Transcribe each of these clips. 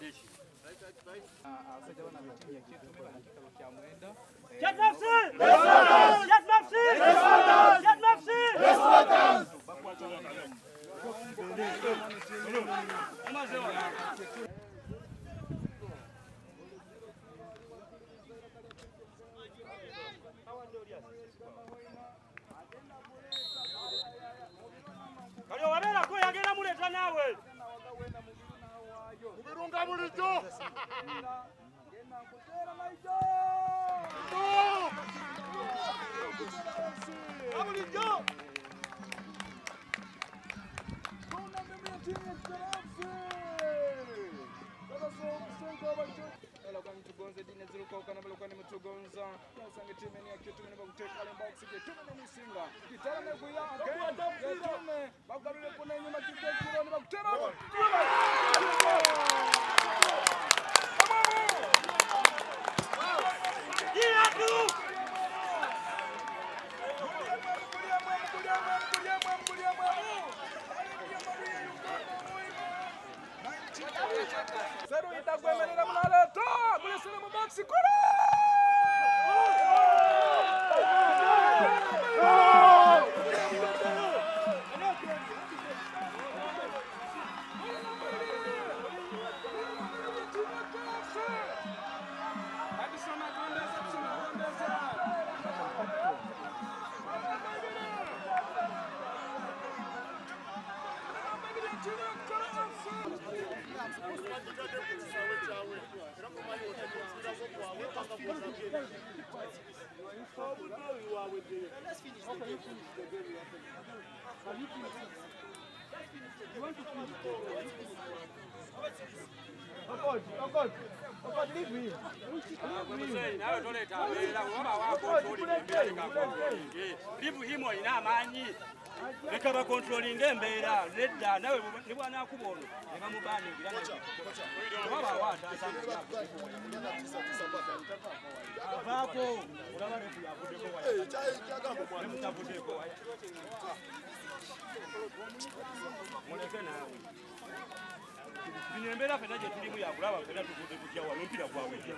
deshi. Asante wana timu ya Kyetume wana kikalo cha mwenda. Kyetume! Kali wabera ko yagenda muleta nawe. Kubirunga bulijo. Ngenda kutera maijo. Abulijo. Kuna mimi timu ya Kitara. Baba songo abacho. Ela kwa mtugonze dine ziruka ukana balo kwa ni mtugonza. Sange timu ya Kyetume ba kuteka ale box Kyetume ni singa. Kitara ne kuya Kyetume. Bagarule kuna nyuma Kyetume ni ba kutera. Zero itagwemerera munaleto mulesere mu box kula Let's finish the game. You want to finish the game? Oh God, leave me. Leave him or ina manyi. Leka ba controlling embeera ledda nawe ne bwana akubono ne bamubani ngira na baba wata asanga avako ulaba refu yakudeko waya chagambo mwana mutavudeko waya muleke nawe binyembera fena je tulimu ya kulaba fena tukude kujja wa mpira kwa weje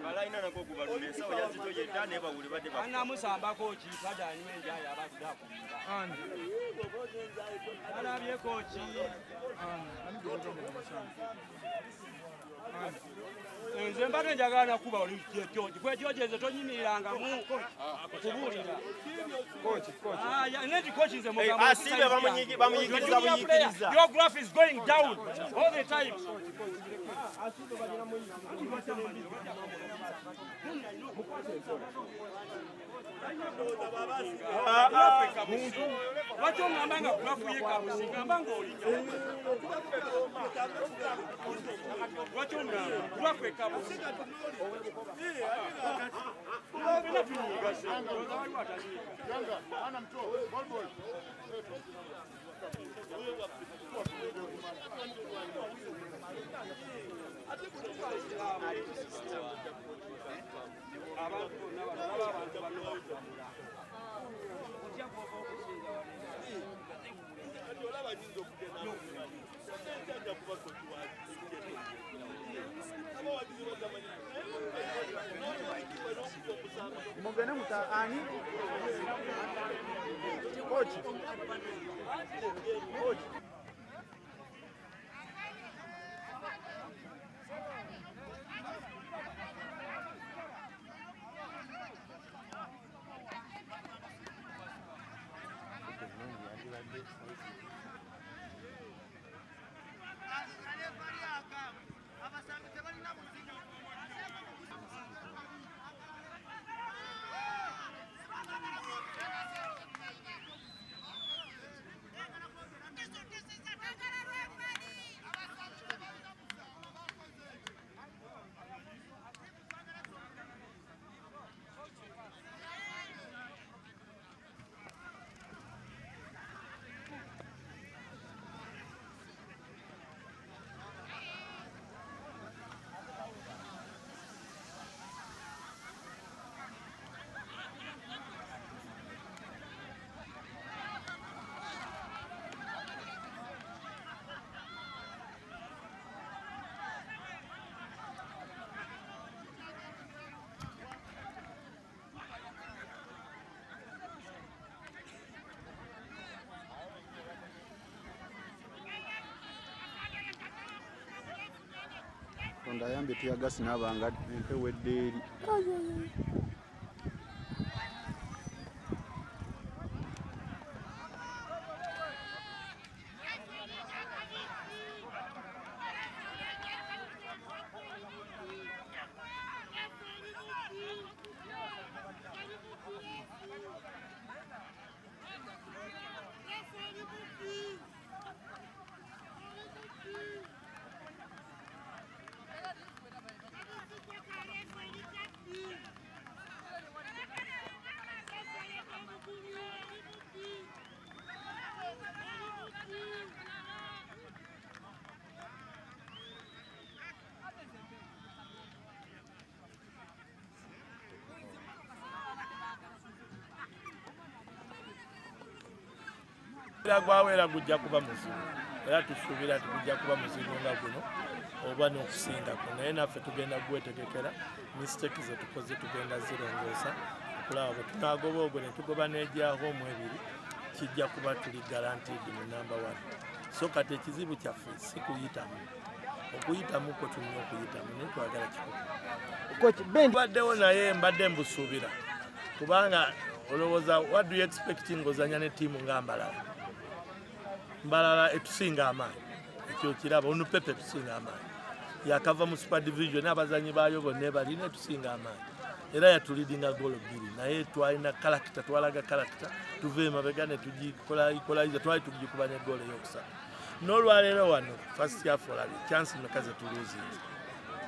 Alaina nako kubalumesa oyazito yedda ne bawuli badde ba. Ana musambako ki pada nyenja ya baddaku. Andi. Alabye kochi. Ani gotondo amasanga. Nze mbadde njagala kuba oli kyoki. Kwe kyoki ezo tonyimiriranga mu kubulira. Coach. Ya neti coach nze mugamba. Asibe bamuyigiriza. Your graph is going down all the time. Wacho ngambanga graph yeka busingambanga oli. Wacho ngambanga graph yeka busingambanga. Ana mto, ball. Mugene mutaani coach Katonda ayambe Tiya Gasi n'abanga empewo eddeeri. Gwawera gujja kuba muzibu era tusuubira nti gujja kuba muzibu nga guno oba n'okusingako naye naffe tugenda gwetegekera mistake ze tukoze tugenda zirongoosa okulaba bwe tunaagoba ogwo ne tugoba n'ejyaho mu ebiri kijja kuba tuli guaranteed mu number 1 so kati ekizibu kyaffe si kuyitamu okuyitamu kwe tulina okuyitamu naye twagala kikola baddewo naye mbadde mbusuubira kubanga olowooza what do you expect ng'ozanya ne ttiimu nga Mbalala etusinga amaanyi ekyo kiraba ono Pepe tusinga amaanyi yakava mu super division abazanyi baayo bonna balina etusinga amaanyi era yatulidinga goolo 2 naye twalina karakita twalaga karakita tuve emabega ne tugikolayiza twali tugikuba ne goolo ey'okusatu n'olwaleero wano first half olabye chance mmeka ze tuluzinze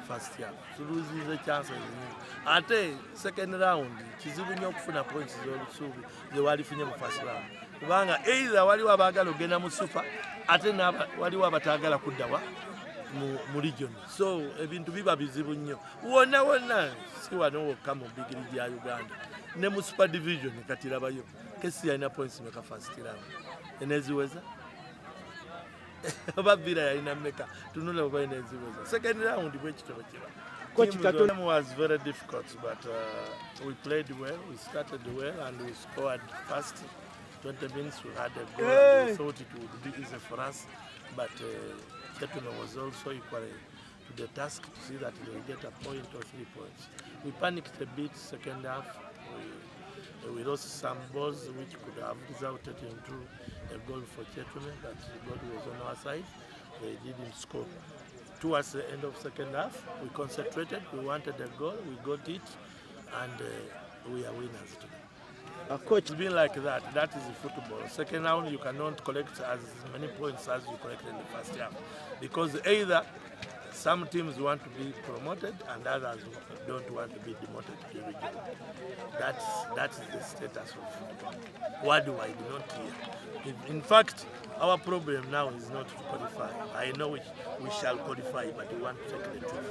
first half tuluzinze chances nyingi ate second round kizibu nnyo okufuna points z'olusuubi ze walifunye mu first round kubanga either waliwo abaagala ogenda mu super ate waliwo abataagala kuddawa mu region so ebintu biba bizibu nnyo wonna si wano wokka mu bigiri gya Uganda ne mu super division kati rabayo kesi yalina points meka first round eneziweza oba Villa yalina meka tunule oba eneziweza second round bwekitobo kiba Coach Kyetume was very difficult but we played well, we started well and we scored fast. 20 minutes we had a goal and we thought it would be easy for us, but Kyetume was also equal to the task to see that they get a point or 3 points. We panicked a bit second half. We lost some balls which could have resulted into a goal for Kyetume, but God was on our side. They didn't score. Towards the end of second half, we concentrated, we wanted a goal, we got it, and we are winners today. Coach, it's been like that. That is football. Second round, you cannot collect as many points as you collected in the first half, because either some teams want to be promoted and others don't want to be demoted to the region. That's the status of football. Worldwide, not here. In fact, our problem now is not to qualify. I know we shall qualify, but we want to take the trophy.